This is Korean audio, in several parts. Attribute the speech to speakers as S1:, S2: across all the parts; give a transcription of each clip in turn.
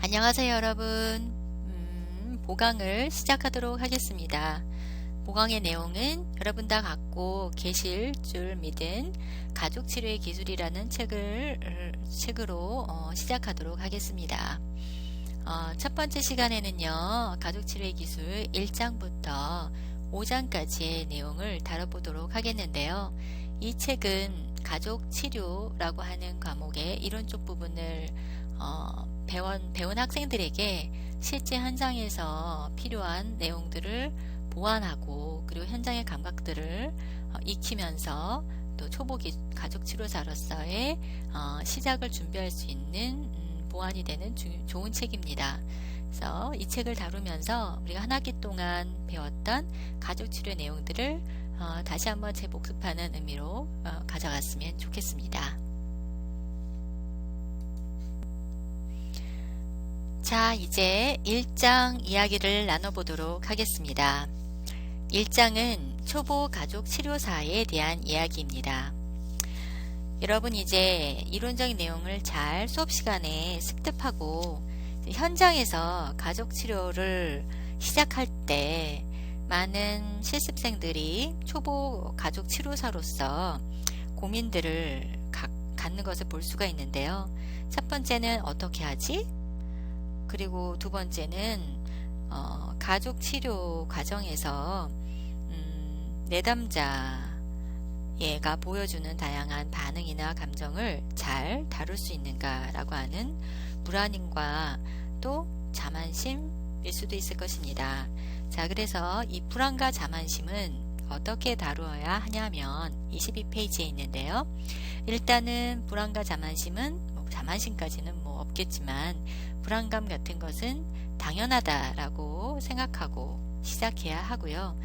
S1: 안녕하세요 여러분. 보강을 시작하도록 하겠습니다. 보강의 내용은 여러분 다 갖고 계실 줄 믿은 가족치료의 기술이라는 책으로 시작하도록 하겠습니다. 첫 번째 시간에는요, 가족치료의 기술 1장부터 5장까지의 내용을 다뤄보도록 하겠는데요. 이 책은 가족치료라고 하는 과목의 이론적 부분을 배운 학생들에게 실제 현장에서 필요한 내용들을 보완하고 그리고 현장의 감각들을 익히면서 또 초보 가족치료사로서의 시작을 준비할 수 있는 보완이 되는 좋은 책입니다. 그래서 이 책을 다루면서 우리가 한 학기 동안 배웠던 가족치료 내용들을 다시 한번 재복습하는 의미로 가져갔으면 좋겠습니다. 자, 이제 1장 이야기를 나눠보도록 하겠습니다. 1장은 초보 가족 치료사에 대한 이야기입니다. 여러분 이제 이론적인 내용을 잘 수업 시간에 습득하고 현장에서 가족 치료를 시작할 때 많은 실습생들이 초보 가족 치료사로서 고민들을 갖는 것을 볼 수가 있는데요. 첫 번째는 어떻게 하지? 그리고 두 번째는 가족 치료 과정에서 내담자 얘가 보여주는 다양한 반응이나 감정을 잘 다룰 수 있는가라고 하는 불안함과 또 자만심일 수도 있을 것입니다. 자, 그래서 이 불안과 자만심은 어떻게 다루어야 하냐면 22페이지에 있는데요. 일단은 불안과 자만심은 자만심까지는 없겠지만 불안감 같은 것은 당연하다라고 생각하고 시작해야 하고요.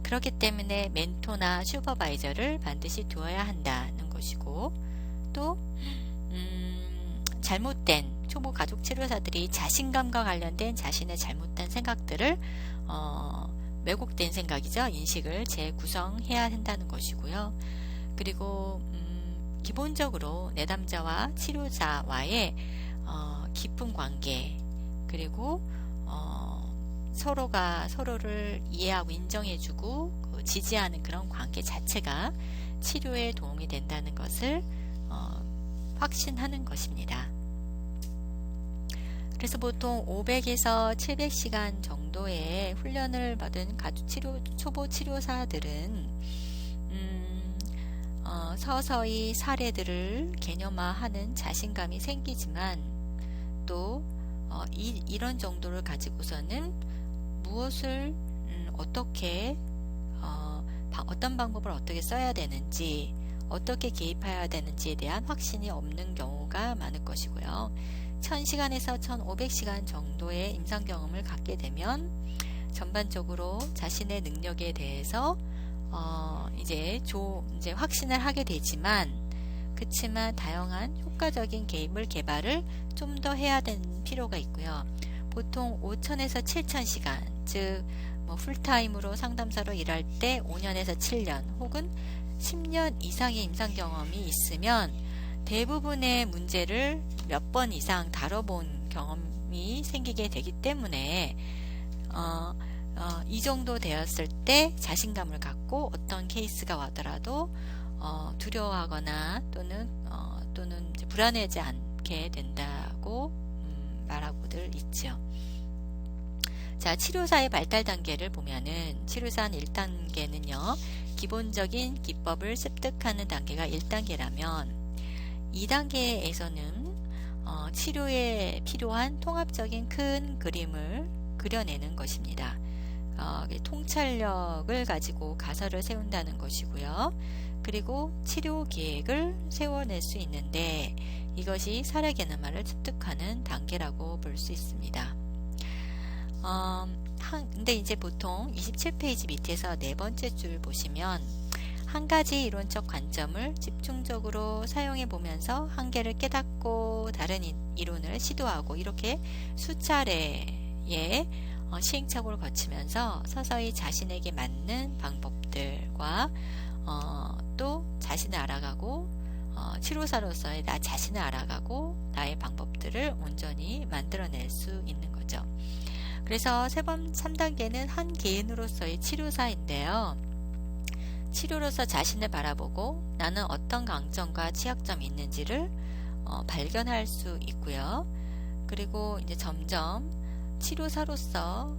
S1: 그렇기 때문에 멘토나 슈퍼바이저를 반드시 두어야 한다는 것이고, 또 잘못된 초보 가족 치료사들이 자신감과 관련된 자신의 잘못된 생각들을 왜곡된 생각이죠. 인식을 재구성해야 한다는 것이고요. 그리고 기본적으로 내담자와 치료자와의 깊은 관계, 그리고 서로가 서로를 이해하고 인정해주고 지지하는 그런 관계 자체가 치료에 도움이 된다는 것을 확신하는 것입니다. 그래서 보통 500에서 700시간 정도의 훈련을 받은 초보 치료사들은 서서히 사례들을 개념화하는 자신감이 생기지만 또 이런 정도를 가지고서는 무엇을 어떻게 어떤 방법을 어떻게 써야 되는지, 어떻게 개입해야 되는지에 대한 확신이 없는 경우가 많을 것이고요. 1000시간에서 1500시간 정도의 임상 경험을 갖게 되면 전반적으로 자신의 능력에 대해서 이제 확신을 하게 되지만, 그치만 다양한 효과적인 개발을 좀 더 해야 되는 필요가 있고요. 보통 5000에서 7000시간, 즉 풀타임으로 상담사로 일할 때 5년에서 7년 혹은 10년 이상의 임상 경험이 있으면 대부분의 문제를 몇 번 이상 다뤄본 경험이 생기게 되기 때문에 이 정도 되었을 때 자신감을 갖고 어떤 케이스가 와더라도 두려워하거나 또는 이제 불안해하지 않게 된다고 말하고들 있죠. 자, 치료사의 발달 단계를 보면은 치료사 1단계는요, 기본적인 기법을 습득하는 단계가 1단계라면 2단계에서는 치료에 필요한 통합적인 큰 그림을 그려내는 것입니다. 통찰력을 가지고 가설을 세운다는 것이고요. 그리고 치료 계획을 세워낼 수 있는데 이것이 사례 개념화를 습득하는 단계라고 볼 수 있습니다. 근데 이제 보통 27페이지 밑에서 네 번째 줄 보시면 한 가지 이론적 관점을 집중적으로 사용해 보면서 한계를 깨닫고 다른 이론을 시도하고 이렇게 수차례의 시행착오를 거치면서 서서히 자신에게 맞는 방법들과 또 자신을 알아가고 치료사로서의 나 자신을 알아가고 나의 방법들을 온전히 만들어낼 수 있는 거죠. 그래서 3단계는 한 개인으로서의 치료사인데요. 치료로서 자신을 바라보고 나는 어떤 강점과 취약점이 있는지를 발견할 수 있고요. 그리고 이제 점점 치료사로서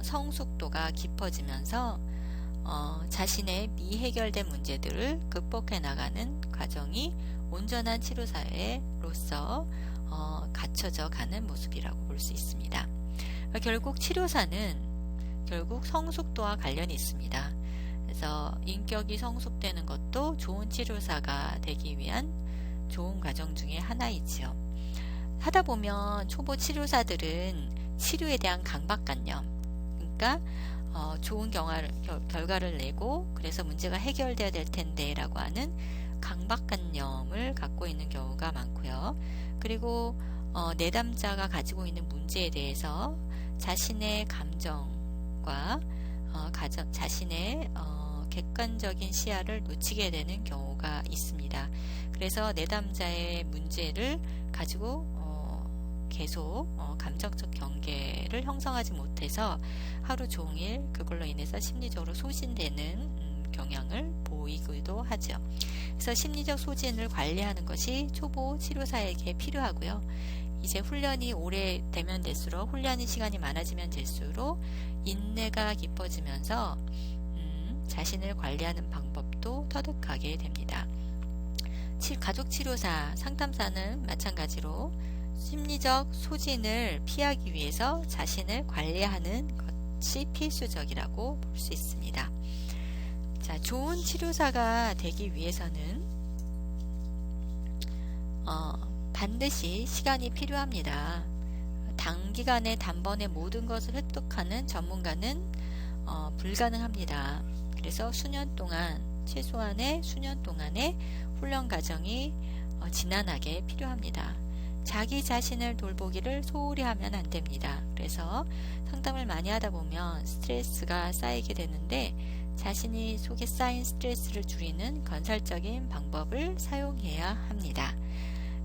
S1: 성숙도가 깊어지면서 자신의 미해결된 문제들을 극복해 나가는 과정이 온전한 치료사로서 갖춰져 가는 모습이라고 볼 수 있습니다. 결국 치료사는 결국 성숙도와 관련이 있습니다. 그래서 인격이 성숙되는 것도 좋은 치료사가 되기 위한 좋은 과정 중에 하나이지요. 하다 보면 초보 치료사들은 치료에 대한 강박관념, 그러니까 좋은 결과를 내고 그래서 문제가 해결돼야 될 텐데 라고 하는 강박관념을 갖고 있는 경우가 많고요. 그리고 내담자가 가지고 있는 문제에 대해서 자신의 감정과 자신의 객관적인 시야를 놓치게 되는 경우가 있습니다. 그래서 내담자의 문제를 가지고 계속 감정적 경계를 형성하지 못해서 하루 종일 그걸로 인해서 심리적으로 소진되는 경향을 보이기도 하죠. 그래서 심리적 소진을 관리하는 것이 초보 치료사에게 필요하고요. 이제 훈련이 오래되면 될수록 훈련의 시간이 많아지면 될수록 인내가 깊어지면서 자신을 관리하는 방법도 터득하게 됩니다. 가족치료사, 상담사는 마찬가지로 심리적 소진을 피하기 위해서 자신을 관리하는 것이 필수적이라고 볼 수 있습니다. 자, 좋은 치료사가 되기 위해서는 반드시 시간이 필요합니다. 단기간에 단번에 모든 것을 획득하는 전문가는 불가능합니다. 그래서 최소한의 수년 동안의 훈련 과정이 지난하게 필요합니다. 자기 자신을 돌보기를 소홀히 하면 안 됩니다. 그래서 상담을 많이 하다 보면 스트레스가 쌓이게 되는데 자신이 속에 쌓인 스트레스를 줄이는 건설적인 방법을 사용해야 합니다.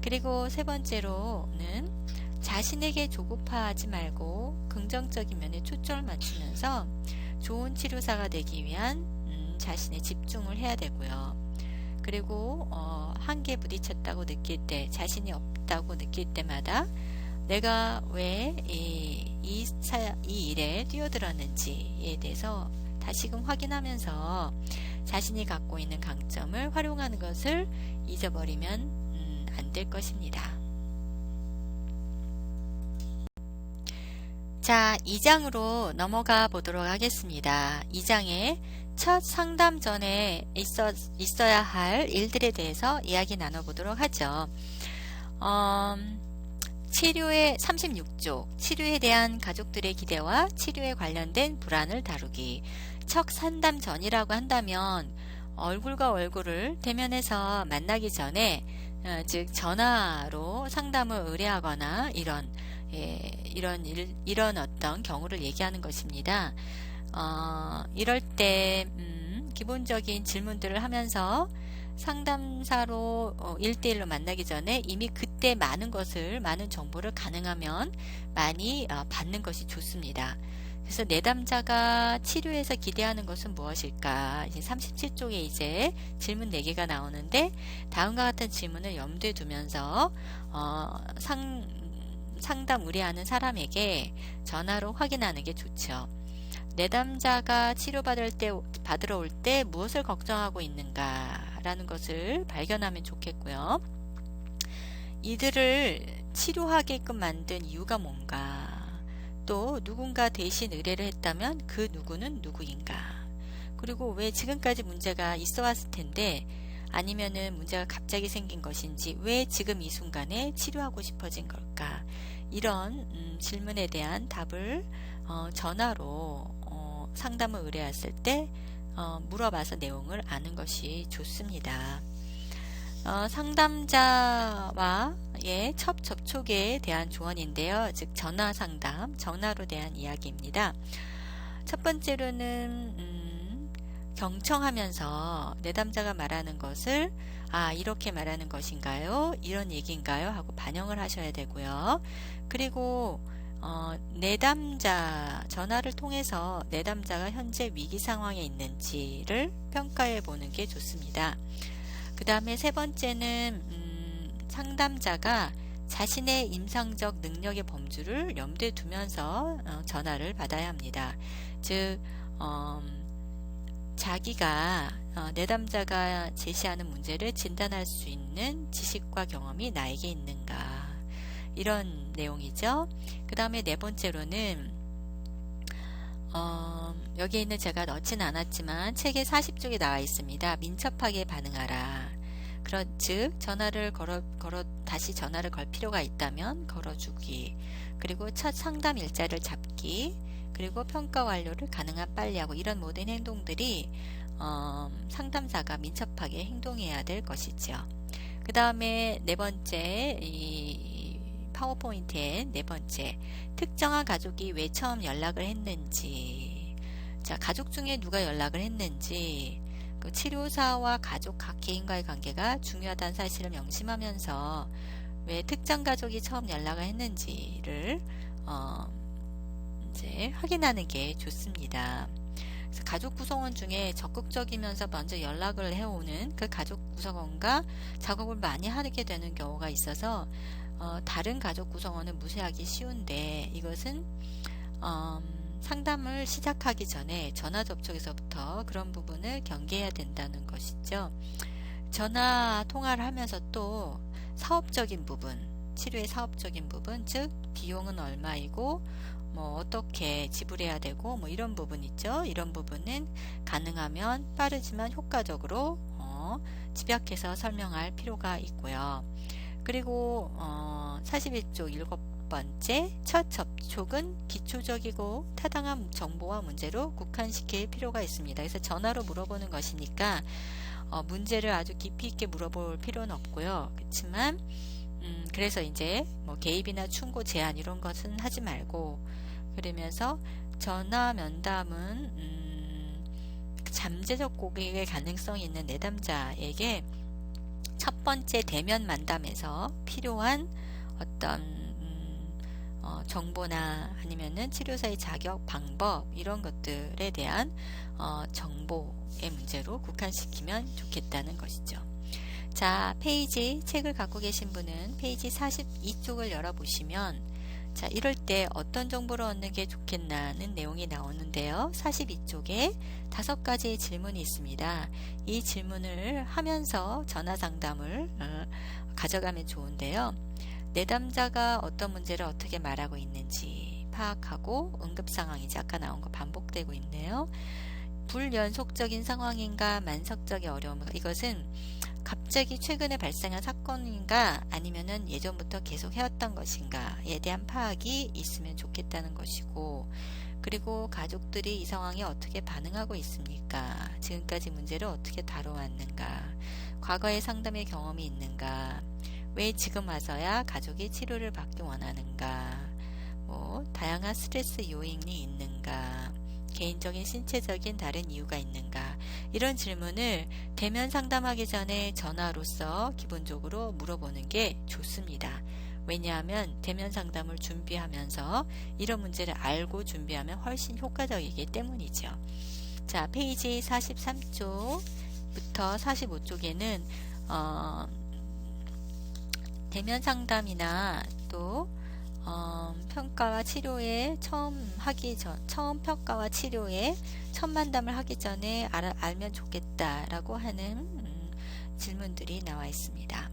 S1: 그리고 세 번째로는 자신에게 조급하지 말고 긍정적인 면에 초점을 맞추면서 좋은 치료사가 되기 위한 자신의 집중을 해야 되고요. 그리고 한계에 부딪혔다고 느낄 때, 자신이 없다고 느낄 때마다 내가 왜 이 일에 뛰어들었는지에 대해서 다시금 확인하면서 자신이 갖고 있는 강점을 활용하는 것을 잊어버리면 안 될 것입니다. 자, 2장으로 넘어가 보도록 하겠습니다. 2장에 첫 상담 전에 있어야 할 일들에 대해서 이야기 나눠보도록 하죠. 치료의 36쪽, 치료에 대한 가족들의 기대와 치료에 관련된 불안을 다루기. 첫 상담 전이라고 한다면 얼굴과 얼굴을 대면해서 만나기 전에 즉 전화로 상담을 의뢰하거나 이런 어떤 경우를 얘기하는 것입니다. 이럴 때 기본적인 질문들을 하면서 상담사로 1대1로 만나기 전에 이미 그때 많은 정보를 가능하면 많이 받는 것이 좋습니다. 그래서 내담자가 치료에서 기대하는 것은 무엇일까? 이제 37쪽에 이제 질문 4개가 나오는데 다음과 같은 질문을 염두에 두면서 상담 의뢰하는 사람에게 전화로 확인하는 게 좋죠. 내담자가 받으러 올 때 무엇을 걱정하고 있는가라는 것을 발견하면 좋겠고요. 이들을 치료하게끔 만든 이유가 뭔가, 또 누군가 대신 의뢰를 했다면 그 누구는 누구인가, 그리고 왜 지금까지 문제가 있어 왔을 텐데 아니면은 문제가 갑자기 생긴 것인지 왜 지금 이 순간에 치료하고 싶어진 걸까, 이런 질문에 대한 답을 전화로 상담을 의뢰했을 때 물어봐서 내용을 아는 것이 좋습니다. 상담자와의 첫 접촉에 대한 조언인데요. 즉 전화 상담, 전화로 대한 이야기입니다. 첫 번째로는 경청하면서 내담자가 말하는 것을 이렇게 말하는 것인가요? 이런 얘기인가요? 하고 반영을 하셔야 되고요. 그리고 내담자 전화를 통해서 내담자가 현재 위기 상황에 있는지를 평가해 보는 게 좋습니다. 그 다음에 세 번째는 상담자가 자신의 임상적 능력의 범주를 염두에 두면서 전화를 받아야 합니다. 즉 자기가 내담자가 제시하는 문제를 진단할 수 있는 지식과 경험이 나에게 있는가, 이런 내용이죠. 그 다음에 네 번째로는 여기에 있는 제가 넣지는 않았지만 책에 40쪽에 나와 있습니다. 민첩하게 반응하라. 즉 전화를 다시 전화를 걸 필요가 있다면 걸어주기, 그리고 첫 상담 일자를 잡기, 그리고 평가 완료를 가능한 빨리 하고, 이런 모든 행동들이 상담사가 민첩하게 행동해야 될 것이죠. 그 다음에 네 번째, 이 파워포인트의 네 번째, 특정한 가족이 왜 처음 연락을 했는지, 자, 가족 중에 누가 연락을 했는지, 그 치료사와 가족 각 개인과의 관계가 중요하다는 사실을 명심하면서 왜 특정 가족이 처음 연락을 했는지를 이제 확인하는 게 좋습니다. 그래서 가족 구성원 중에 적극적이면서 먼저 연락을 해오는 그 가족 구성원과 작업을 많이 하게 되는 경우가 있어서 다른 가족 구성원은 무시하기 쉬운데, 이것은 상담을 시작하기 전에 전화 접촉에서부터 그런 부분을 경계해야 된다는 것이죠. 전화 통화를 하면서 또 사업적인 부분, 치료의 사업적인 부분, 즉 비용은 얼마이고 어떻게 지불해야 되고 이런 부분 있죠. 이런 부분은 가능하면 빠르지만 효과적으로 집약해서 설명할 필요가 있고요. 그리고 41쪽 일곱 번째, 첫 접촉은 기초적이고 타당한 정보와 문제로 국한시킬 필요가 있습니다. 그래서 전화로 물어보는 것이니까 문제를 아주 깊이 있게 물어볼 필요는 없고요. 그렇지만 그래서 이제 개입이나 충고, 제안 이런 것은 하지 말고, 그러면서 전화 면담은 잠재적 고객의 가능성이 있는 내담자에게 첫 번째 대면 만담에서 필요한 어떤 정보나 아니면은 치료사의 자격, 방법 이런 것들에 대한 정보의 문제로 국한시키면 좋겠다는 것이죠. 자, 책을 갖고 계신 분은 페이지 42쪽을 열어보시면, 자, 이럴 때 어떤 정보를 얻는 게 좋겠나는 내용이 나오는데요. 42쪽에 5가지의 질문이 있습니다. 이 질문을 하면서 전화 상담을 가져가면 좋은데요. 내담자가 어떤 문제를 어떻게 말하고 있는지 파악하고, 응급 상황이지 아까 나온 거 반복되고 있네요. 불연속적인 상황인가, 만성적인 어려움인가, 이것은 갑자기 최근에 발생한 사건인가 아니면은 예전부터 계속 해왔던 것인가에 대한 파악이 있으면 좋겠다는 것이고, 그리고 가족들이 이 상황에 어떻게 반응하고 있습니까? 지금까지 문제를 어떻게 다뤄왔는가? 과거의 상담의 경험이 있는가? 왜 지금 와서야 가족이 치료를 받기 원하는가? 다양한 스트레스 요인이 있는가? 개인적인 신체적인 다른 이유가 있는가? 이런 질문을 대면 상담하기 전에 전화로서 기본적으로 물어보는 게 좋습니다. 왜냐하면 대면 상담을 준비하면서 이런 문제를 알고 준비하면 훨씬 효과적이기 때문이죠. 자, 페이지 43쪽부터 45쪽에는 대면 상담이나 또 평가와 치료에 처음 평가와 치료에 첫 만담을 하기 전에 알면 좋겠다라고 하는 질문들이 나와 있습니다.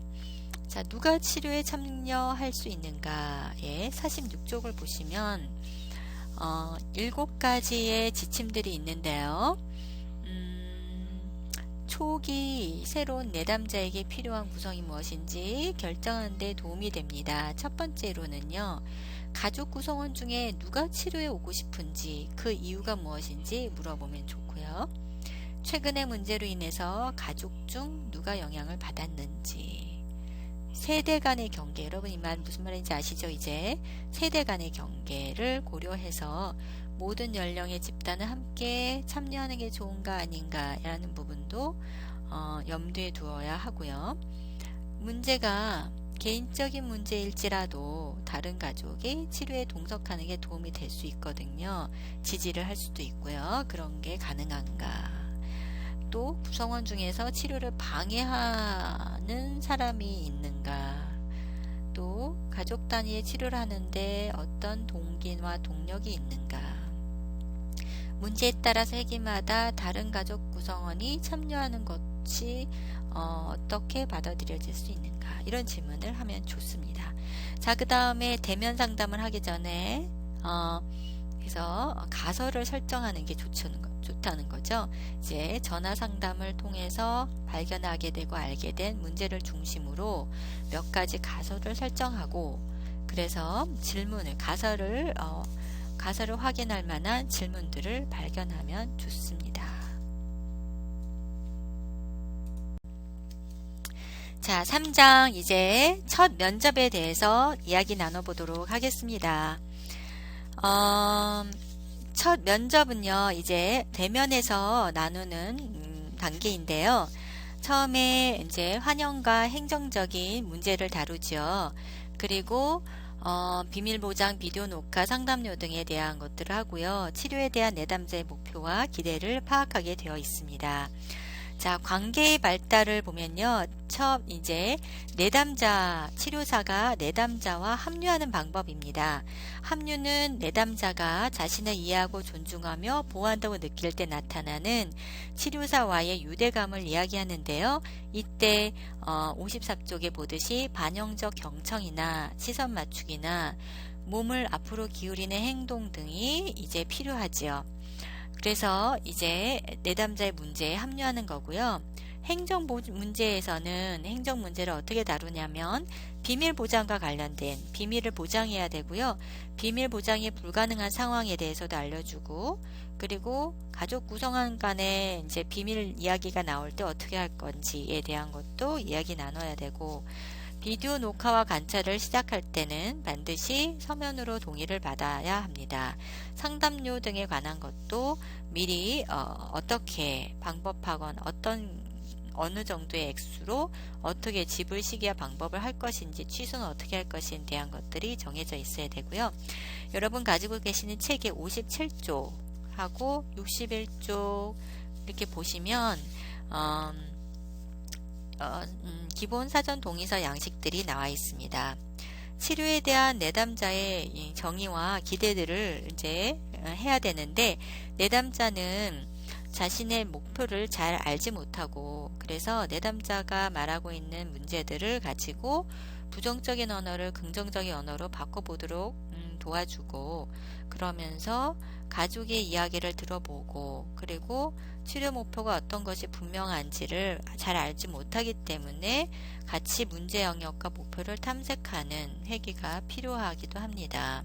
S1: 자, 누가 치료에 참여할 수 있는가에 46쪽을 보시면 7가지의 지침들이 있는데요. 초기 새로운 내담자에게 필요한 구성이 무엇인지 결정하는 데 도움이 됩니다. 첫 번째로는요, 가족 구성원 중에 누가 치료에 오고 싶은지, 그 이유가 무엇인지 물어보면 좋고요. 최근의 문제로 인해서 가족 중 누가 영향을 받았는지, 세대 간의 경계, 여러분 이 말 무슨 말인지 아시죠? 이제 세대 간의 경계를 고려해서 모든 연령의 집단은 함께 참여하는 게 좋은가 아닌가라는 부분도 염두에 두어야 하고요. 문제가 개인적인 문제일지라도 다른 가족이 치료에 동석하는 게 도움이 될 수 있거든요. 지지를 할 수도 있고요. 그런 게 가능한가. 또 구성원 중에서 치료를 방해하는 사람이 있는가. 또 가족 단위의 치료를 하는데 어떤 동기와 동력이 있는가. 문제에 따라서 회기마다 다른 가족 구성원이 참여하는 것이 어떻게 받아들여질 수 있는가. 이런 질문을 하면 좋습니다. 자, 그 다음에 대면 상담을 하기 전에 그래서 가설을 설정하는 게 좋다는 거죠. 이제 전화 상담을 통해서 발견하게 되고 알게 된 문제를 중심으로 몇 가지 가설을 설정하고, 그래서 질문을 가설을 확인할 만한 질문들을 발견하면 좋습니다. 자, 3장 이제 첫 면접에 대해서 이야기 나눠보도록 하겠습니다. 첫 면접은요, 이제 대면에서 나누는 단계인데요. 처음에 이제 환영과 행정적인 문제를 다루죠. 그리고 비밀보장, 비디오 녹화, 상담료 등에 대한 것들을 하고요. 치료에 대한 내담자의 목표와 기대를 파악하게 되어 있습니다. 자, 관계의 발달을 보면요. 이제 내담자, 치료사가 내담자와 합류하는 방법입니다. 합류는 내담자가 자신을 이해하고 존중하며 보호한다고 느낄 때 나타나는 치료사와의 유대감을 이야기하는데요. 이때 54쪽에 보듯이 반영적 경청이나 시선 맞추기나 몸을 앞으로 기울이는 행동 등이 이제 필요하지요. 그래서 이제 내담자의 문제에 합류하는 거고요. 행정 문제에서는 행정 문제를 어떻게 다루냐면 비밀 보장과 관련된 비밀을 보장해야 되고요. 비밀 보장이 불가능한 상황에 대해서도 알려주고, 그리고 가족 구성원 간에 이제 비밀 이야기가 나올 때 어떻게 할 건지에 대한 것도 이야기 나눠야 되고, 비디오 녹화와 관찰을 시작할 때는 반드시 서면으로 동의를 받아야 합니다. 상담료 등에 관한 것도 미리 어떻게 방법하건 어느 정도의 액수로 어떻게 지불 시기와 방법을 할 것인지, 취소는 어떻게 할 것인지에 대한 것들이 정해져 있어야 되고요. 여러분 가지고 계시는 책의 57쪽하고 61쪽 이렇게 보시면 기본 사전 동의서 양식들이 나와 있습니다. 치료에 대한 내담자의 정의와 기대들을 이제 해야 되는데, 내담자는 자신의 목표를 잘 알지 못하고, 그래서 내담자가 말하고 있는 문제들을 가지고 부정적인 언어를 긍정적인 언어로 바꿔보도록 도와주고, 그러면서 가족의 이야기를 들어보고, 그리고 치료 목표가 어떤 것이 분명한지를 잘 알지 못하기 때문에 같이 문제 영역과 목표를 탐색하는 회기가 필요하기도 합니다.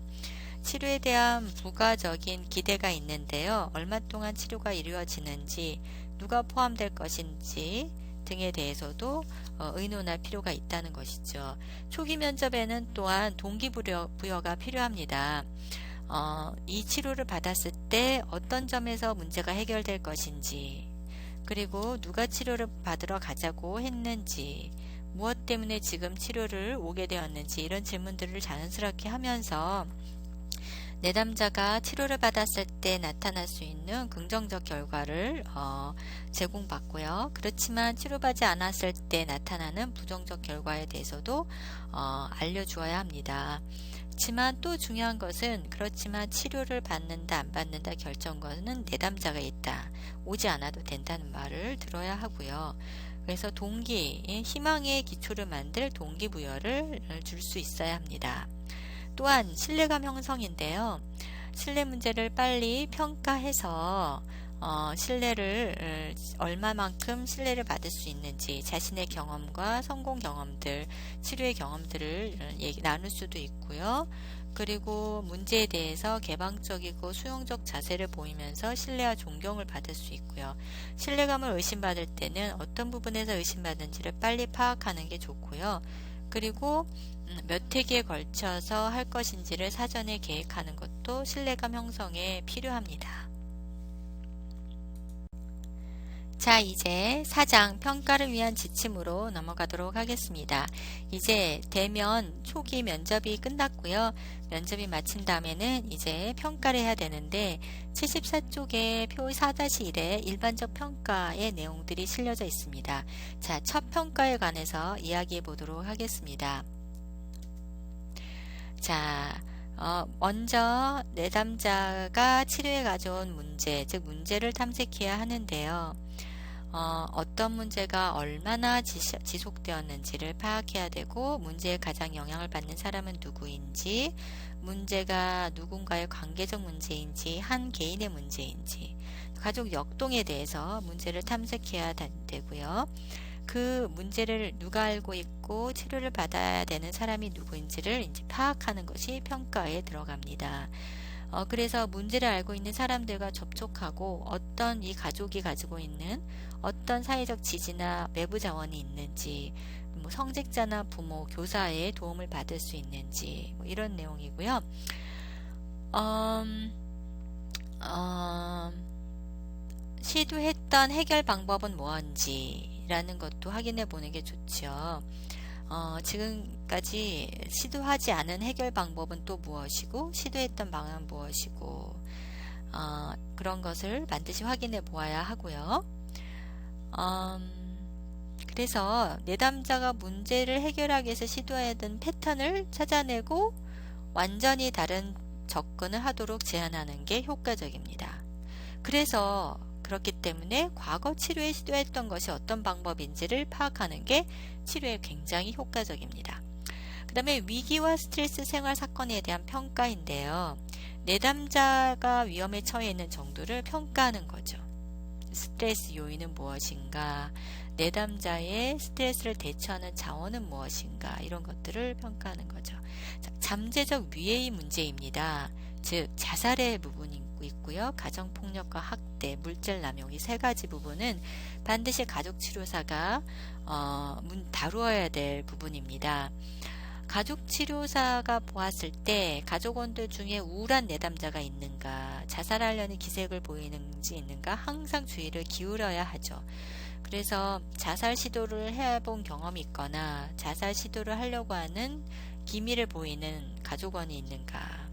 S1: 치료에 대한 부가적인 기대가 있는데요. 얼마 동안 치료가 이루어지는지, 누가 포함될 것인지 등에 대해서도 의논할 필요가 있다는 것이죠. 초기 면접에는 또한 동기부여가 필요합니다. 이 치료를 받았을 때 어떤 점에서 문제가 해결될 것인지, 그리고 누가 치료를 받으러 가자고 했는지, 무엇 때문에 지금 치료를 오게 되었는지, 이런 질문들을 자연스럽게 하면서 내담자가 치료를 받았을 때 나타날 수 있는 긍정적 결과를 제공받고요. 그렇지만 치료받지 않았을 때 나타나는 부정적 결과에 대해서도 알려주어야 합니다. 그렇지만 또 중요한 것은, 그렇지만 치료를 받는다 안 받는다 결정권은 내담자가 있다, 오지 않아도 된다는 말을 들어야 하고요. 그래서 희망의 기초를 만들 동기부여를 줄 수 있어야 합니다. 또한 신뢰감 형성인데요. 신뢰 문제를 빨리 평가해서 신뢰를 얼마만큼 신뢰를 받을 수 있는지, 자신의 경험과 성공 경험들, 치료의 경험들을 나눌 수도 있고요. 그리고 문제에 대해서 개방적이고 수용적 자세를 보이면서 신뢰와 존경을 받을 수 있고요. 신뢰감을 의심받을 때는 어떤 부분에서 의심받는지를 빨리 파악하는 게 좋고요. 그리고 몇 회기에 걸쳐서 할 것인지를 사전에 계획하는 것도 신뢰감 형성에 필요합니다. 자, 이제 4장 평가를 위한 지침으로 넘어가도록 하겠습니다. 이제 대면 초기 면접이 끝났고요. 면접이 마친 다음에는 이제 평가를 해야 되는데 74쪽에 표 4-1에 일반적 평가의 내용들이 실려져 있습니다. 자, 첫 평가에 관해서 이야기해 보도록 하겠습니다. 자, 먼저 내담자가 치료에 가져온 문제, 즉 문제를 탐색해야 하는데요. 어떤 문제가 얼마나 지속되었는지를 파악해야 되고 문제에 가장 영향을 받는 사람은 누구인지, 문제가 누군가의 관계적 문제인지 한 개인의 문제인지, 가족 역동에 대해서 문제를 탐색해야 되고요. 그 문제를 누가 알고 있고 치료를 받아야 되는 사람이 누구인지를 이제 파악하는 것이 평가에 들어갑니다. 그래서 문제를 알고 있는 사람들과 접촉하고 어떤 이 가족이 가지고 있는 어떤 사회적 지지나 외부 자원이 있는지, 뭐 성직자나 부모, 교사의 도움을 받을 수 있는지, 뭐 이런 내용이고요. 시도했던 해결 방법은 뭔지 라는 것도 확인해 보는 게 좋죠. 지금까지 시도하지 않은 해결 방법은 또 무엇이고 시도했던 방안은 무엇이고 그런 것을 반드시 확인해 보아야 하고요. 그래서 내담자가 문제를 해결하기 위해서 시도하던 패턴을 찾아내고 완전히 다른 접근을 하도록 제안하는 게 효과적입니다. 그래서 그렇기 때문에 과거 치료에 시도했던 것이 어떤 방법인지를 파악하는 게 치료에 굉장히 효과적입니다. 그 다음에 위기와 스트레스 생활 사건에 대한 평가인데요. 내담자가 위험에 처해 있는 정도를 평가하는 거죠. 스트레스 요인은 무엇인가, 내담자의 스트레스를 대처하는 자원은 무엇인가, 이런 것들을 평가하는 거죠. 잠재적 위해의 문제입니다. 즉 자살의 부분이 있고요. 가정폭력과 학대, 물질남용 이 세 가지 부분은 반드시 가족치료사가 다루어야 될 부분입니다. 가족치료사가 보았을 때 가족원들 중에 우울한 내담자가 있는가, 자살하려는 기색을 보이는지 있는가 항상 주의를 기울여야 하죠. 그래서 자살 시도를 해본 경험이 있거나 자살 시도를 하려고 하는 기미를 보이는 가족원이 있는가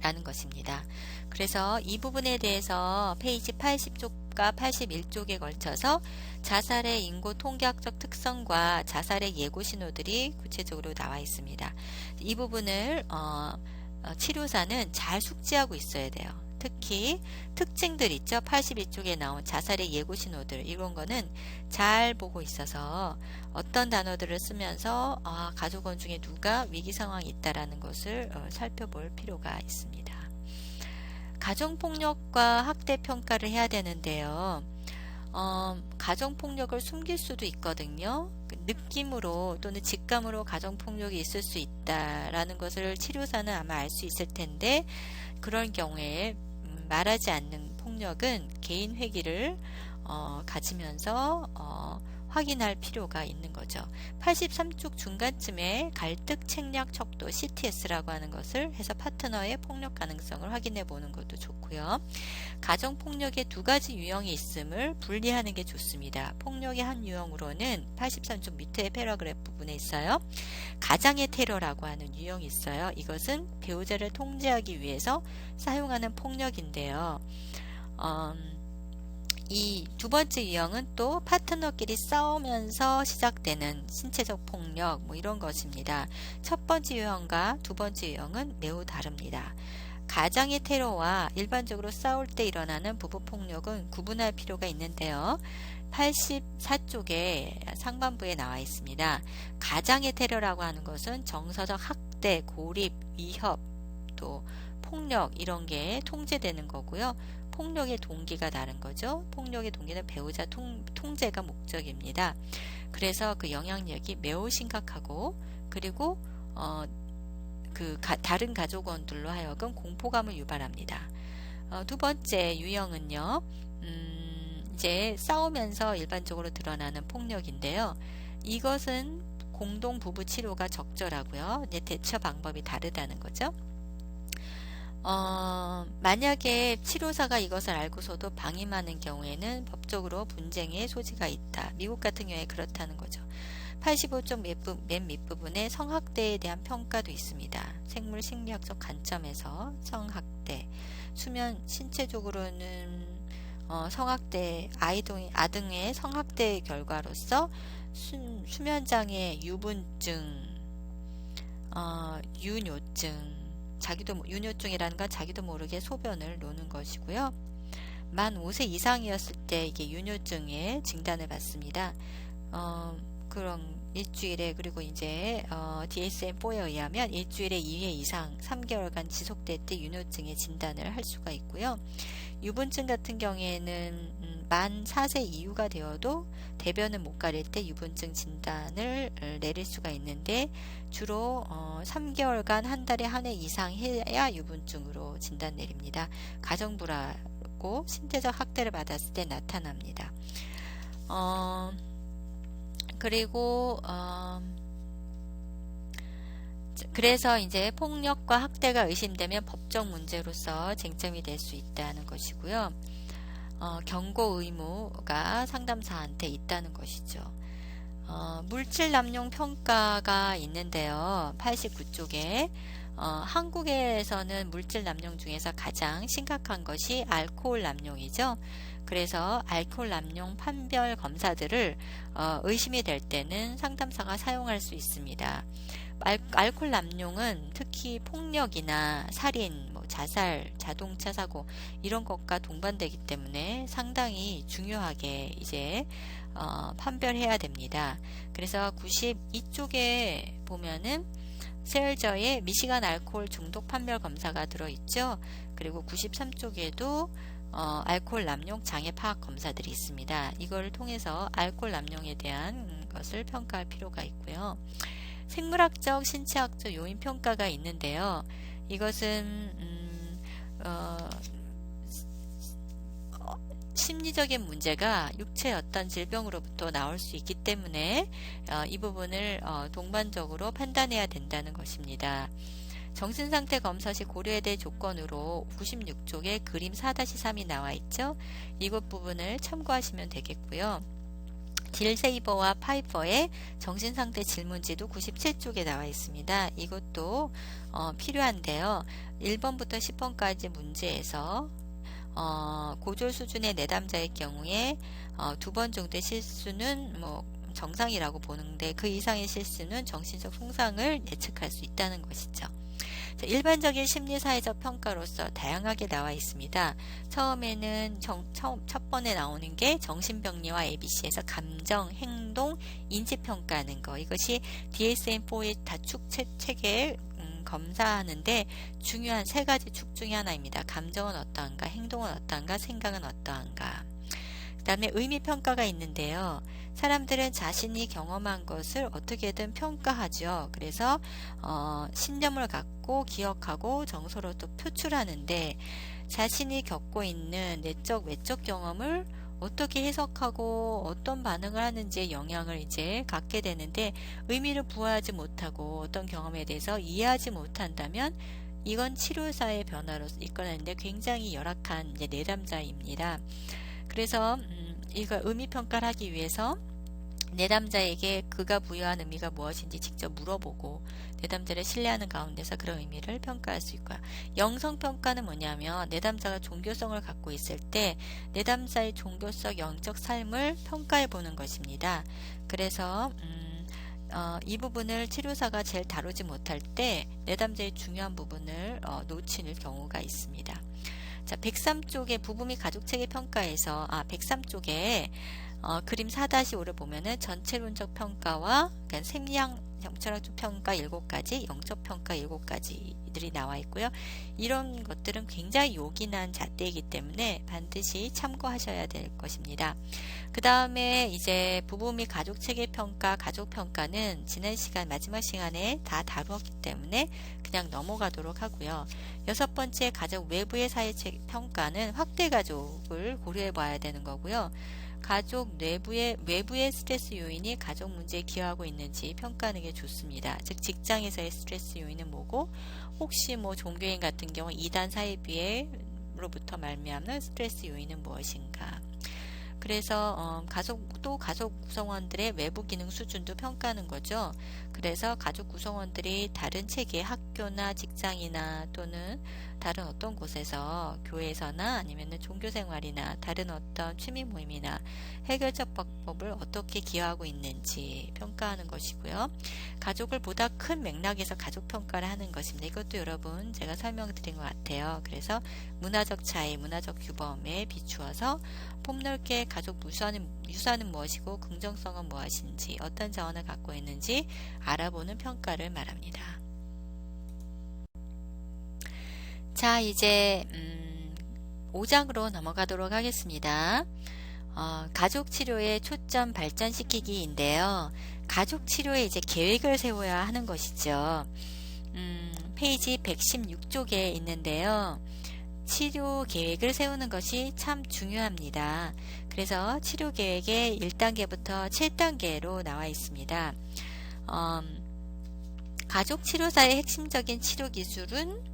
S1: 라는 것입니다. 그래서 이 부분에 대해서 페이지 80쪽과 81쪽에 걸쳐서 자살의 인구 통계학적 특성과 자살의 예고 신호들이 구체적으로 나와 있습니다. 이 부분을 치료사는 잘 숙지하고 있어야 돼요. 특히 특징들 있죠. 82쪽에 나온 자살의 예고 신호들, 이런 거는 잘 보고 있어서 어떤 단어들을 쓰면서 가족원 중에 누가 위기 상황이 있다라는 것을 살펴볼 필요가 있습니다. 가정폭력과 학대 평가를 해야 되는데요. 가정폭력을 숨길 수도 있거든요. 느낌으로 또는 직감으로 가정폭력이 있을 수 있다라는 것을 치료사는 아마 알 수 있을 텐데, 그런 경우에 말하지 않는 폭력은 개인 회기를 가지면서 확인할 필요가 있는 거죠. 83쪽 중간쯤에 갈등 책략 척도 CTS라고 하는 것을 해서 파트너의 폭력 가능성을 확인해 보는 것도 좋고요. 가정폭력의 두 가지 유형이 있음을 분리하는 게 좋습니다. 폭력의 한 유형으로는 83쪽 밑에 패러그래프 부분에 있어요. 가장의 테러라고 하는 유형이 있어요. 이것은 배우자를 통제하기 위해서 사용하는 폭력인데요. 이 두 번째 유형은 또 파트너끼리 싸우면서 시작되는 신체적 폭력, 뭐 이런 것입니다. 첫 번째 유형과 두 번째 유형은 매우 다릅니다. 가장의 테러와 일반적으로 싸울 때 일어나는 부부폭력은 구분할 필요가 있는데요. 84쪽에 상반부에 나와 있습니다. 가장의 테러라고 하는 것은 정서적 학대, 고립, 위협, 또 폭력 이런 게 통제되는 거고요. 폭력의 동기가 다른 거죠. 폭력의 동기는 배우자 통제가 목적입니다. 그래서 그 영향력이 매우 심각하고, 그리고 다른 가족원들로 하여금 공포감을 유발합니다. 두 번째 유형은요, 이제 싸우면서 일반적으로 드러나는 폭력인데요. 이것은 공동 부부 치료가 적절하고요. 이제 대처 방법이 다르다는 거죠. 만약에 치료사가 이것을 알고서도 방임하는 경우에는 법적으로 분쟁의 소지가 있다. 미국 같은 경우에 그렇다는 거죠. 85쪽 맨 밑부분에 성학대에 대한 평가도 있습니다. 생물 심리학적 관점에서 성학대, 수면 신체적으로는 성학대, 아동의 성학대 결과로서 수면장애, 유분증, 유뇨증, 유뇨증이라는 건 자기도 모르게 소변을 노는 것이고요. 만 5세 이상이었을 때 이게 유뇨증의 진단을 받습니다. 그럼 일주일에, 그리고 이제 DSM-4에 의하면 일주일에 2회 이상 3개월간 지속될 때 유뇨증의 진단을 할 수가 있고요. 유분증 같은 경우에는 만 4세 이후가 되어도 대변을 못 가릴 때 유분증 진단을 내릴 수가 있는데, 주로 3개월간 한 달에 한 회 이상 해야 유분증으로 진단 내립니다. 가정불화고 신체적 학대를 받았을 때 나타납니다. 그리고 그래서 이제 폭력과 학대가 의심되면 법적 문제로서 쟁점이 될 수 있다는 것이고요. 경고 의무가 상담사한테 있다는 것이죠. 물질 남용 평가가 있는데요. 89쪽에 한국에서는 물질 남용 중에서 가장 심각한 것이 알코올 남용이죠. 그래서 알코올 남용 판별 검사들을 의심이 될 때는 상담사가 사용할 수 있습니다. 알코올 남용은 특히 폭력이나 살인, 자살, 자동차 사고 이런 것과 동반되기 때문에 상당히 중요하게 이제 판별해야 됩니다. 그래서 92쪽에 보면은 세얼저의 미시간 알코올 중독 판별 검사가 들어있죠. 그리고 93쪽에도 알코올 남용 장애 파악 검사들이 있습니다. 이걸 통해서 알코올 남용에 대한 것을 평가할 필요가 있고요. 생물학적, 신체학적 요인 평가가 있는데요. 이것은 심리적인 문제가 육체의 어떤 질병으로부터 나올 수 있기 때문에 이 부분을 동반적으로 판단해야 된다는 것입니다. 정신상태 검사 시 고려해야 될 조건으로 96쪽에 그림 4-3이 나와 있죠. 이것 부분을 참고하시면 되겠고요. 딜세이버와 파이퍼의 정신상태 질문지도 97쪽에 나와 있습니다. 이것도 필요한데요. 1번부터 10번까지 문제에서 고졸 수준의 내담자의 경우에 2번 정도의 실수는 정상이라고 보는데, 그 이상의 실수는 정신적 손상을 예측할 수 있다는 것이죠. 일반적인 심리사회적 평가로서 다양하게 나와 있습니다. 처음에는 첫 번에 나오는 게 정신병리와 ABC에서 감정, 행동, 인지평가하는 거. 이것이 DSM-4의 다축 체계에 검사하는데 중요한 3가지 축 중에 하나입니다. 감정은 어떠한가, 행동은 어떠한가, 생각은 어떠한가. 그 다음에 의미평가가 있는데요. 사람들은 자신이 경험한 것을 어떻게든 평가하죠. 그래서 신념을 갖고 기억하고 정서로 또 표출하는데, 자신이 겪고 있는 내적 외적 경험을 어떻게 해석하고 어떤 반응을 하는지에 영향을 이제 갖게 되는데, 의미를 부여하지 못하고 어떤 경험에 대해서 이해하지 못한다면 이건 치료사의 변화로 이끌어내는데 굉장히 열악한 이제 내담자입니다. 그래서 이걸 의미평가를 하기 위해서 내담자에게 그가 부여한 의미가 무엇인지 직접 물어보고 내담자를 신뢰하는 가운데서 그런 의미를 평가할 수 있고요. 영성평가는 뭐냐면 내담자가 종교성을 갖고 있을 때 내담자의 종교적 영적 삶을 평가해 보는 것입니다. 그래서 이 부분을 치료사가 제일 다루지 못할 때 내담자의 중요한 부분을 놓치는 경우가 있습니다. 자, 103쪽에 부부 및 가족체계 평가에서 103쪽에 그림 4-5를 보면은 전체론적 평가와 생리학 정철학적 평가 7가지, 영적 평가 7가지들이 나와 있고요. 이런 것들은 굉장히 요긴한 잣대이기 때문에 반드시 참고하셔야 될 것입니다. 그 다음에 이제 부부 및 가족 체계 평가, 가족 평가는 지난 시간, 마지막 시간에 다 다루었기 때문에 그냥 넘어가도록 하고요. 6번째 가족 외부의 사회 평가는 확대 가족을 고려해 봐야 되는 거고요. 가족 외부의 스트레스 요인이 가족 문제에 기여하고 있는지 평가하는 게 좋습니다. 즉 직장에서의 스트레스 요인은 뭐고, 혹시 뭐 종교인 같은 경우 이단 사이비로부터 말미암는 스트레스 요인은 무엇인가. 그래서 가족 구성원들의 외부 기능 수준도 평가하는 거죠. 그래서 가족 구성원들이 다른 체계, 학교나 직장이나 또는 다른 어떤 곳에서 교회에서나 아니면 종교생활이나 다른 어떤 취미 모임이나 해결책 방법을 어떻게 기여하고 있는지 평가하는 것이고요. 가족을 보다 큰 맥락에서 가족 평가를 하는 것입니다. 이것도 여러분 제가 설명드린 것 같아요. 그래서 문화적 차이, 문화적 규범에 비추어서 폭넓게 가족 유사는 무엇이고 긍정성은 무엇인지, 어떤 자원을 갖고 있는지 알아보는 평가를 말합니다. 자, 이제 5장으로 넘어가도록 하겠습니다. 가족 치료에 초점 발전시키기인데요. 가족 치료에 이제 계획을 세워야 하는 것이죠. 페이지 116쪽에 있는데요. 치료 계획을 세우는 것이 참 중요합니다. 그래서 치료 계획의 1단계부터 7단계로 나와 있습니다. 가족 치료사의 핵심적인 치료 기술은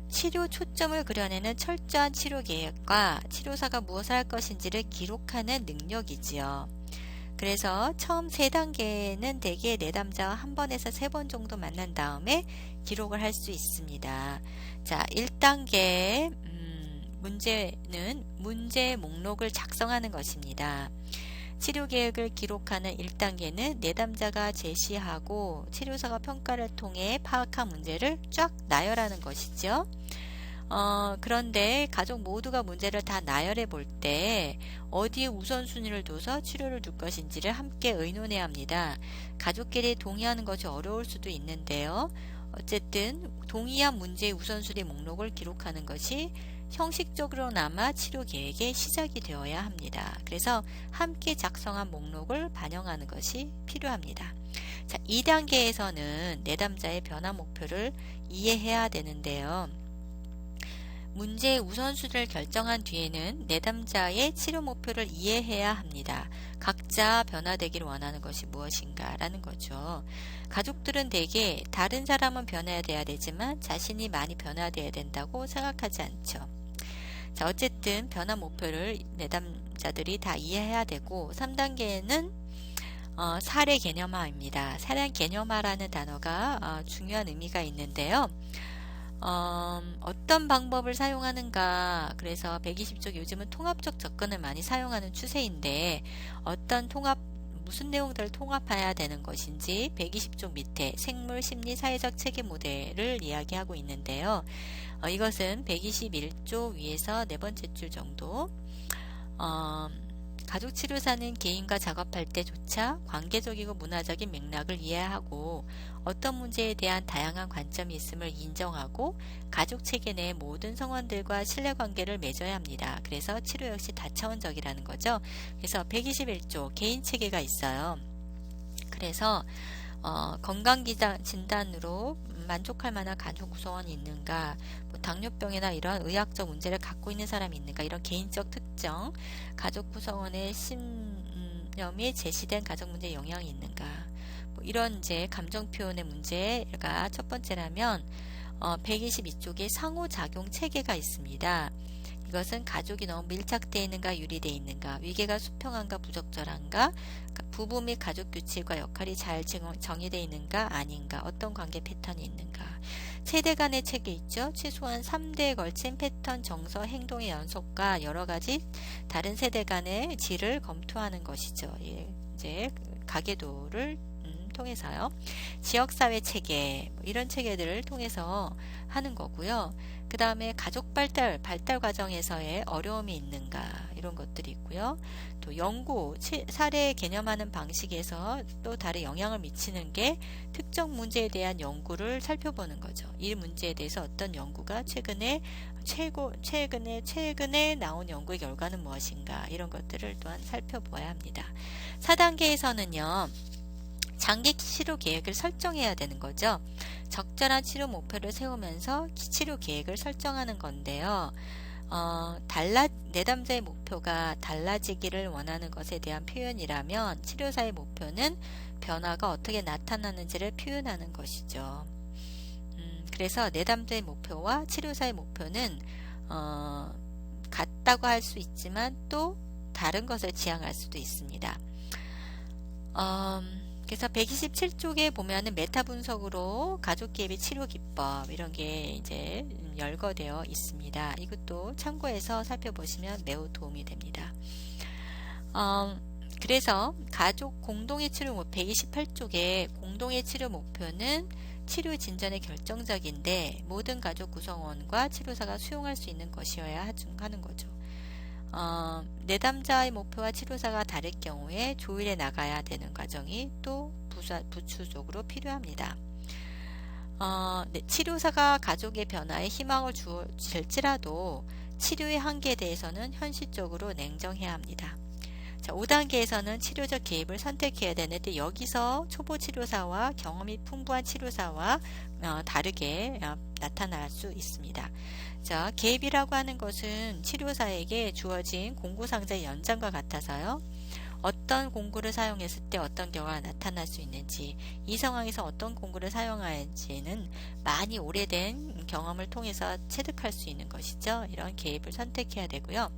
S1: 치료 초점을 그려내는 철저한 치료 계획과 치료사가 무엇을 할 것인지를 기록하는 능력이지요. 그래서 처음 3단계는 대개 내담자와 1번에서 3번 정도 만난 다음에 기록을 할 수 있습니다. 자, 1단계 문제는 문제 목록을 작성하는 것입니다. 치료 계획을 기록하는 1단계는 내담자가 제시하고 치료사가 평가를 통해 파악한 문제를 쫙 나열하는 것이죠. 그런데 가족 모두가 문제를 다 나열해 볼 때 어디에 우선순위를 둬서 치료를 둘 것인지를 함께 의논해야 합니다. 가족끼리 동의하는 것이 어려울 수도 있는데요. 어쨌든 동의한 문제의 우선순위 목록을 기록하는 것이 형식적으로나마 치료 계획의 시작이 되어야 합니다. 그래서 함께 작성한 목록을 반영하는 것이 필요합니다. 자, 2단계에서는 내담자의 변화 목표를 이해해야 되는데요. 문제의 우선순위를 결정한 뒤에는 내담자의 치료 목표를 이해해야 합니다. 각자 변화되기를 원하는 것이 무엇인가 라는 거죠. 가족들은 대개 다른 사람은 변화돼야 되지만 자신이 많이 변화돼야 된다고 생각하지 않죠. 자, 어쨌든 변화 목표를 내담자들이 다 이해해야 되고, 3단계는 사례 개념화입니다. 사례 개념화라는 단어가 중요한 의미가 있는데요. 어떤 방법을 사용하는가. 그래서 120쪽 요즘은 통합적 접근을 많이 사용하는 추세인데 무슨 내용들을 통합해야 되는 것인지 120쪽 밑에 생물, 심리, 사회적 체계 모델을 이야기하고 있는데요. 이것은 121쪽 위에서 4번째 줄 정도. 가족치료사는 개인과 작업할 때조차 관계적이고 문화적인 맥락을 이해하고 어떤 문제에 대한 다양한 관점이 있음을 인정하고 가족 체계 내 모든 성원들과 신뢰관계를 맺어야 합니다. 그래서 치료 역시 다차원적이라는 거죠. 그래서 121조 개인 체계가 있어요. 그래서 건강진단으로 만족할 만한 가족 구성원이 있는가, 뭐 당뇨병이나 이런 의학적 문제를 갖고 있는 사람이 있는가, 이런 개인적 특정, 가족 구성원의 신념이 제시된 가족 문제에 영향이 있는가, 뭐 이런 이제 감정 표현의 문제가 첫 번째라면 122쪽에 상호작용 체계가 있습니다. 이것은 가족이 너무 밀착되어 있는가 유리되어 있는가, 위계가 수평한가 부적절한가, 부부 및 가족 규칙과 역할이 잘 정의되어 있는가 아닌가, 어떤 관계 패턴이 있는가, 세대 간의 체계 있죠. 최소한 3대에 걸친 패턴, 정서, 행동의 연속과 여러 가지 다른 세대 간의 질을 검토하는 것이죠. 이제 가계도를 통해서요. 지역사회 체계, 이런 체계들을 통해서 하는 거고요. 그 다음에 가족 발달 과정에서의 어려움이 있는가, 이런 것들이 있고요. 또 연구, 사례 개념하는 방식에서 또 다른 영향을 미치는 게 특정 문제에 대한 연구를 살펴보는 거죠. 이 문제에 대해서 어떤 연구가 최근에 나온 연구의 결과는 무엇인가, 이런 것들을 또한 살펴보아야 합니다. 4단계에서는요. 장기 치료 계획을 설정해야 되는 거죠. 적절한 치료 목표를 세우면서 치료 계획을 설정하는 건데요. 내담자의 목표가 달라지기를 원하는 것에 대한 표현이라면 치료사의 목표는 변화가 어떻게 나타나는지를 표현하는 것이죠. 그래서 내담자의 목표와 치료사의 목표는 같다고 할 수 있지만 또 다른 것을 지향할 수도 있습니다. 그래서 127쪽에 보면은 메타 분석으로 가족 기업의 치료 기법 이런 게 이제 열거되어 있습니다. 이것도 참고해서 살펴보시면 매우 도움이 됩니다. 그래서 가족 공동의 치료 목표 128쪽에 공동의 치료 목표는 치료 진전에 결정적인데 모든 가족 구성원과 치료사가 수용할 수 있는 것이어야 하는 거죠. 내담자의 목표와 치료사가 다를 경우에 조율해 나가야 되는 과정이 또 부수적으로 필요합니다. 치료사가 가족의 변화에 희망을 줄지라도 치료의 한계에 대해서는 현실적으로 냉정해야 합니다. 자, 5단계에서는 치료적 개입을 선택해야 되는데 여기서 초보 치료사와 경험이 풍부한 치료사와 다르게 나타날 수 있습니다. 자, 개입이라고 하는 것은 치료사에게 주어진 공구상자의 연장과 같아서요. 어떤 공구를 사용했을 때 어떤 경우가 나타날 수 있는지, 이 상황에서 어떤 공구를 사용할지는 많이 오래된 경험을 통해서 체득할 수 있는 것이죠. 이런 개입을 선택해야 되고요.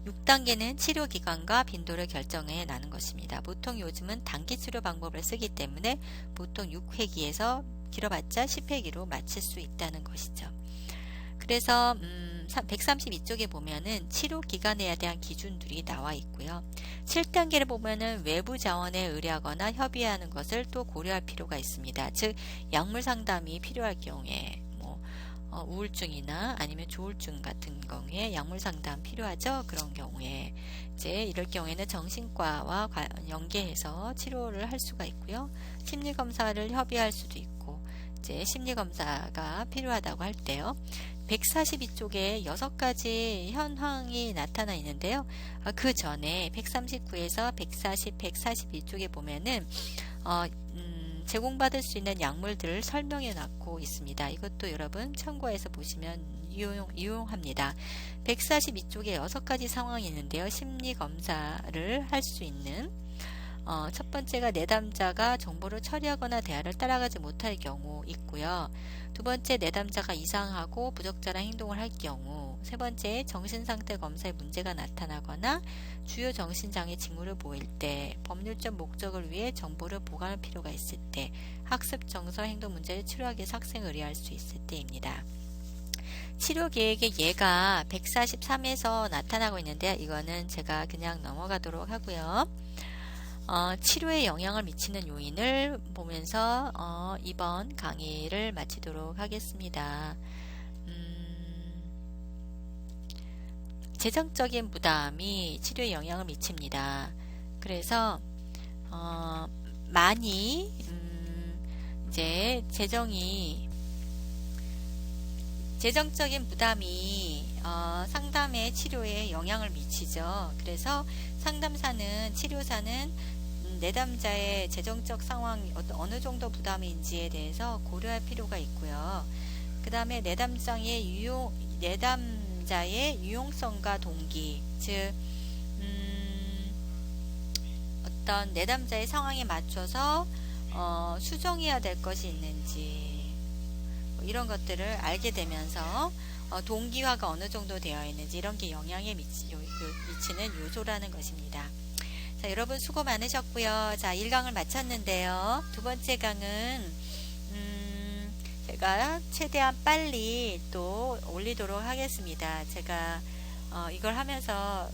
S1: 6단계는 치료 기간과 빈도를 결정해 나는 것입니다. 보통 요즘은 단기 치료 방법을 쓰기 때문에 보통 6회기에서 길어봤자 10회기로 마칠 수 있다는 것이죠. 그래서 132쪽에 보면은 치료 기간에 대한 기준들이 나와 있고요. 7단계를 보면은 외부 자원에 의뢰하거나 협의하는 것을 또 고려할 필요가 있습니다. 즉 약물 상담이 필요할 경우에 우울증이나 아니면 조울증 같은 경우에 약물 상담 필요하죠. 그런 경우에 이제 이럴 경우에는 정신과와 연계해서 치료를 할 수가 있고요. 심리 검사를 협의할 수도 있고 이제 심리 검사가 필요하다고 할 때요. 142쪽에 6가지 현황이 나타나 있는데요. 그 전에 139에서 140, 142쪽에 보면은 제공받을 수 있는 약물들을 설명해 놨고 있습니다. 이것도 여러분 참고해서 보시면 유용합니다. 142쪽에 6가지 상황이 있는데요. 심리검사를 할 수 있는 첫 번째가 내담자가 정보를 처리하거나 대화를 따라가지 못할 경우 있고요. 두 번째, 내담자가 이상하고 부적절한 행동을 할 경우. 세 번째, 정신상태 검사에 문제가 나타나거나 주요 정신장애 징후를 보일 때, 법률적 목적을 위해 정보를 보관할 필요가 있을 때, 학습 정서 행동 문제를 치료하기 위해서 학생을 의뢰할 수 있을 때입니다. 치료 계획의 예가 143에서 나타나고 있는데 이거는 제가 그냥 넘어가도록 하고요. 치료에 영향을 미치는 요인을 보면서 이번 강의를 마치도록 하겠습니다. 재정적인 부담이 치료에 영향을 미칩니다. 그래서 많이 이제 재정적인 부담이 상담의 치료에 영향을 미치죠. 그래서 상담사는 치료사는 내담자의 재정적 상황이 어느 정도 부담인지에 대해서 고려할 필요가 있고요. 그 다음에 내담자의 유용성과 동기, 즉 어떤 내담자의 상황에 맞춰서 수정해야 될 것이 있는지 이런 것들을 알게 되면서 동기화가 어느 정도 되어 있는지 이런 게 영향에 미치는 요소라는 것입니다. 자, 여러분 수고 많으셨고요. 자, 1강을 마쳤는데요. 두 번째 강은 제가 최대한 빨리 또 올리도록 하겠습니다. 제가 이걸 하면서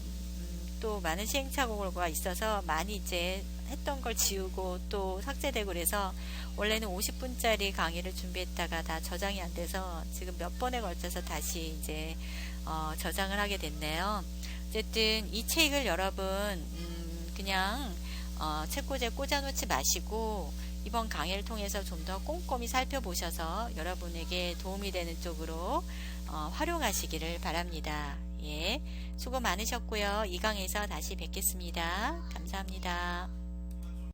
S1: 또 많은 시행착오가 있어서 많이 이제 했던 걸 지우고 또 삭제되고 그래서 원래는 50분짜리 강의를 준비했다가 다 저장이 안 돼서 지금 몇 번에 걸쳐서 다시 이제 저장을 하게 됐네요. 어쨌든 이 책을 여러분 그냥 책꽂이에 꽂아놓지 마시고 이번 강의를 통해서 좀 더 꼼꼼히 살펴보셔서 여러분에게 도움이 되는 쪽으로 활용하시기를 바랍니다. 예, 수고 많으셨고요. 이 강에서 다시 뵙겠습니다. 감사합니다.